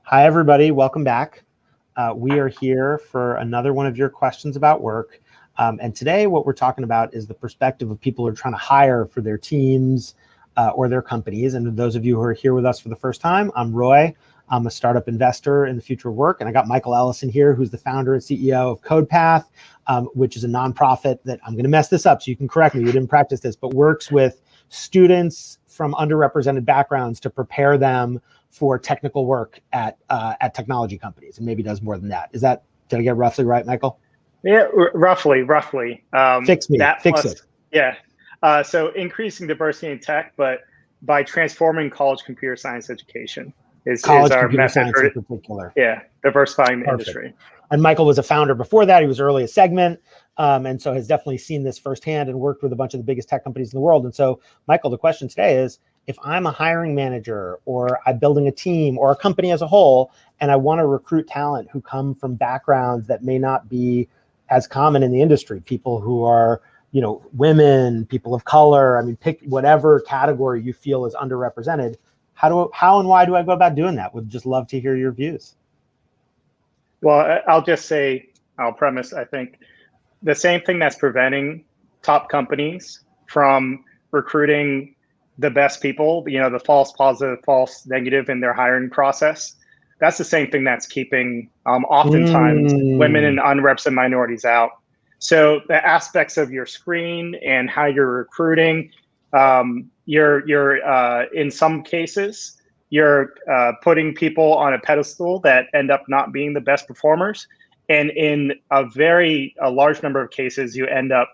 Hi, everybody. Welcome back. We are here for another one of your questions about work. And today what we're talking about is the perspective of people who are trying to hire for their teams or their companies. And those of you who are here with us for the first time, I'm Roy. I'm a startup investor in the future of work. And I got Michael Ellison here, who's the founder and CEO of CodePath, which is a nonprofit that I'm going to mess this up, so you can correct me. You didn't practice this, but works with students from underrepresented backgrounds to prepare them for technical work at technology companies, and maybe does more than that. Did I get roughly right, Michael? Yeah, roughly. Fix me, fix it. Yeah. So increasing diversity in tech, but by transforming college computer science education is our method for, in particular. Yeah, diversifying the industry. And Michael was a founder before that. He was early at Segment, and so has definitely seen this firsthand and worked with a bunch of the biggest tech companies in the world. And so, Michael, the question today is, if I'm a hiring manager or I'm building a team or a company as a whole, and I want to recruit talent who come from backgrounds that may not be as common in the industry, people who are, women, people of color, I mean, pick whatever category you feel is underrepresented, how and why do I go about doing that? Would just love to hear your views. Well, I'll premise, I think the same thing that's preventing top companies from recruiting the best people, the false positive, false negative in their hiring process. That's the same thing that's keeping oftentimes women and unrepresented minorities out. So the aspects of your screen and how you're recruiting, you're in some cases, you're putting people on a pedestal that end up not being the best performers. And in a large number of cases, you end up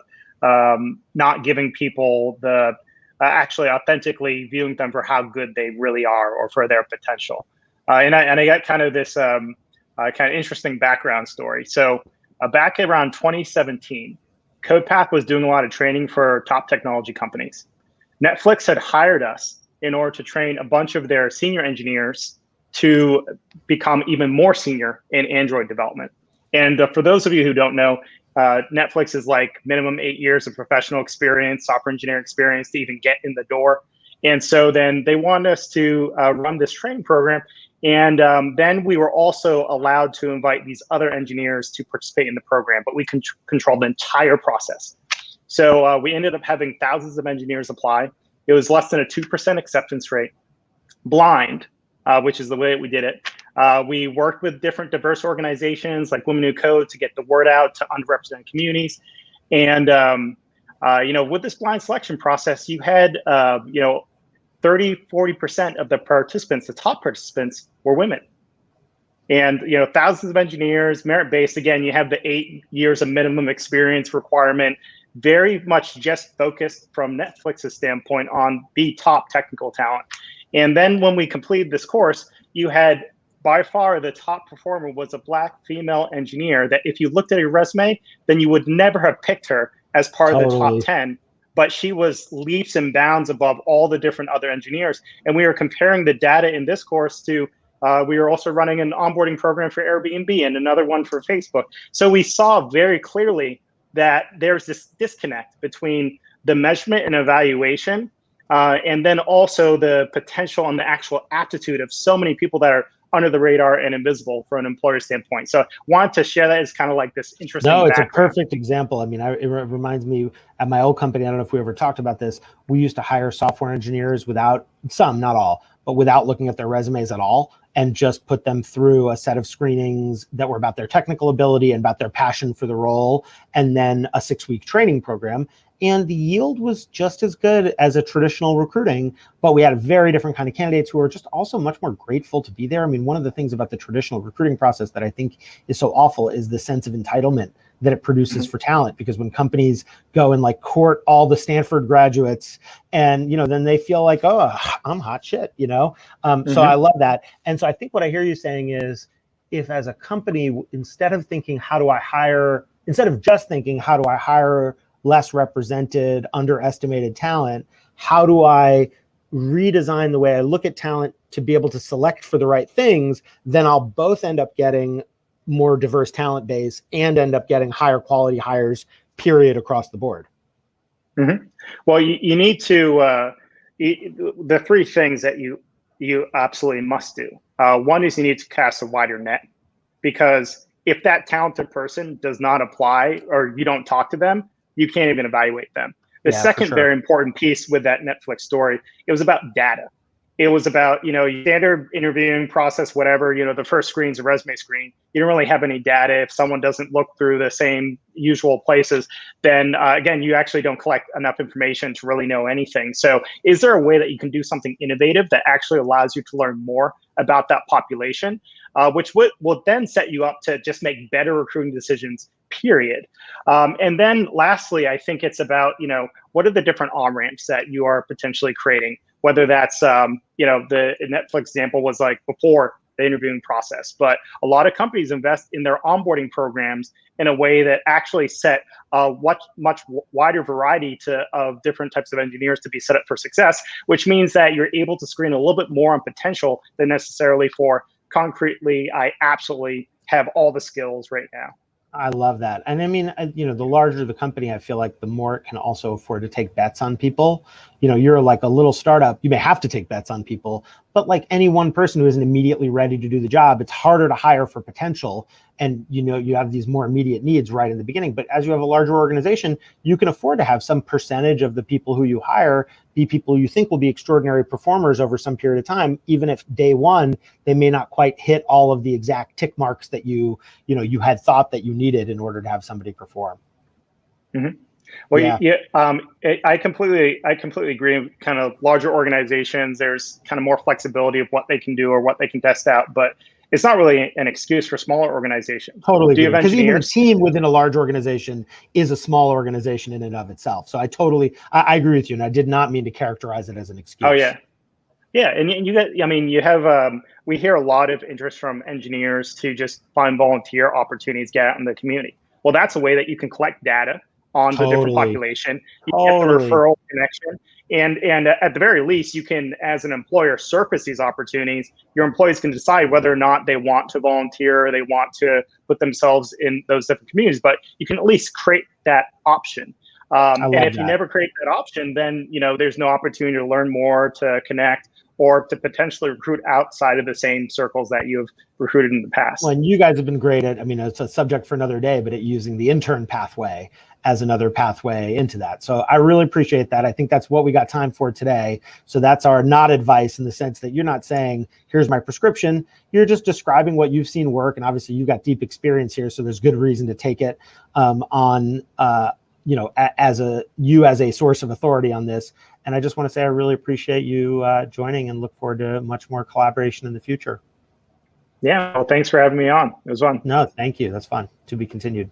not giving people the actually authentically viewing them for how good they really are or for their potential. And I got kind of this kind of interesting background story. So back around 2017, CodePath was doing a lot of training for top technology companies. Netflix had hired us in order to train a bunch of their senior engineers to become even more senior in Android development. And for those of you who don't know, Netflix is like minimum 8 years of professional experience, software engineering experience to even get in the door. And so then they wanted us to run this training program. And then we were also allowed to invite these other engineers to participate in the program, but we controlled the entire process. So we ended up having thousands of engineers apply. It was less than a 2% acceptance rate, blind, which is the way we did it. We worked with different diverse organizations like Women Who Code to get the word out to underrepresented communities. And, with this blind selection process, you had, 30–40% of the participants, the top participants, were women. And, thousands of engineers, merit-based. Again, you have the 8 years of minimum experience requirement, very much just focused from Netflix's standpoint on the top technical talent. And then when we completed this course, you had by far the top performer was a Black female engineer that if you looked at her resume, then you would never have picked her as part of the top 10, but she was leaps and bounds above all the different other engineers. And we were comparing the data in this course to, we were also running an onboarding program for Airbnb and another one for Facebook. So we saw very clearly that there's this disconnect between the measurement and evaluation and then also the potential and the actual aptitude of so many people that are under the radar and invisible from an employer standpoint. So wanted to share that as kind of like this interesting No, it's background. A perfect example. I mean, it reminds me at my old company, I don't know if we ever talked about this, we used to hire software engineers without, some, not all, but without looking at their resumes at all, and just put them through a set of screenings that were about their technical ability and about their passion for the role, and then a 6-week training program. And the yield was just as good as a traditional recruiting, but we had a very different kind of candidates who were just also much more grateful to be there. I mean, one of the things about the traditional recruiting process that I think is so awful is the sense of entitlement that it produces for talent, because when companies go and like court all the Stanford graduates and, then they feel like, oh, I'm hot shit, So I love that. And so I think what I hear you saying is, if as a company, instead of just thinking, how do I hire less represented, underestimated talent, how do I redesign the way I look at talent to be able to select for the right things, then I'll both end up getting more diverse talent base and end up getting higher quality hires, period, across the board. Well, you need to, the three things that you absolutely must do One is you need to cast a wider net, because if that talented person does not apply or you don't talk to them, you can't even evaluate them. The Yeah, for second sure. very important piece with that Netflix story, it was about data. It was about, standard interviewing process, whatever, the first screen's a resume screen. You don't really have any data. If someone doesn't look through the same usual places, then again, you actually don't collect enough information to really know anything. So is there a way that you can do something innovative that actually allows you to learn more about that population, which will then set you up to just make better recruiting decisions, period. And then lastly, I think it's about, what are the different on-ramps that you are potentially creating? Whether that's, the Netflix example was like before the interviewing process, but a lot of companies invest in their onboarding programs in a way that actually set a much wider variety of different types of engineers to be set up for success, which means that you're able to screen a little bit more on potential than necessarily for concretely, I absolutely have all the skills right now. I love that. And I mean, the larger the company, I feel like the more it can also afford to take bets on people. You're like a little startup, you may have to take bets on people, but like any one person who isn't immediately ready to do the job, it's harder to hire for potential. And, you have these more immediate needs right in the beginning. But as you have a larger organization, you can afford to have some percentage of the people who you hire be people you think will be extraordinary performers over some period of time, even if day one, they may not quite hit all of the exact tick marks that you had thought that you needed in order to have somebody perform. Mm-hmm. Well, yeah. I completely agree. Kind of larger organizations, there's kind of more flexibility of what they can do or what they can test out, but it's not really an excuse for smaller organizations. Totally Do you agree. have Because even a engineers? team within a large organization is a small organization in and of itself. So I agree with you, and I did not mean to characterize it as an excuse. Oh yeah, yeah, and we hear a lot of interest from engineers to just find volunteer opportunities, get out in the community. Well, that's a way that you can collect data on the different population. You get the referral connection. And at the very least, you can, as an employer, surface these opportunities. Your employees can decide whether or not they want to volunteer or they want to put themselves in those different communities. But you can at least create that option. And if you never create that option, then there's no opportunity to learn more, to connect, or to potentially recruit outside of the same circles that you've recruited in the past. Well, and you guys have been great at, it's a subject for another day, but at using the intern pathway as another pathway into that. So I really appreciate that. I think that's what we got time for today. So that's our not advice, in the sense that you're not saying, here's my prescription. You're just describing what you've seen work. And obviously you've got deep experience here, so there's good reason to take it as a source of authority on this. And I just want to say I really appreciate you joining, and look forward to much more collaboration in the future. Yeah, well, thanks for having me on. It was fun. No, thank you. That's fun. To be continued.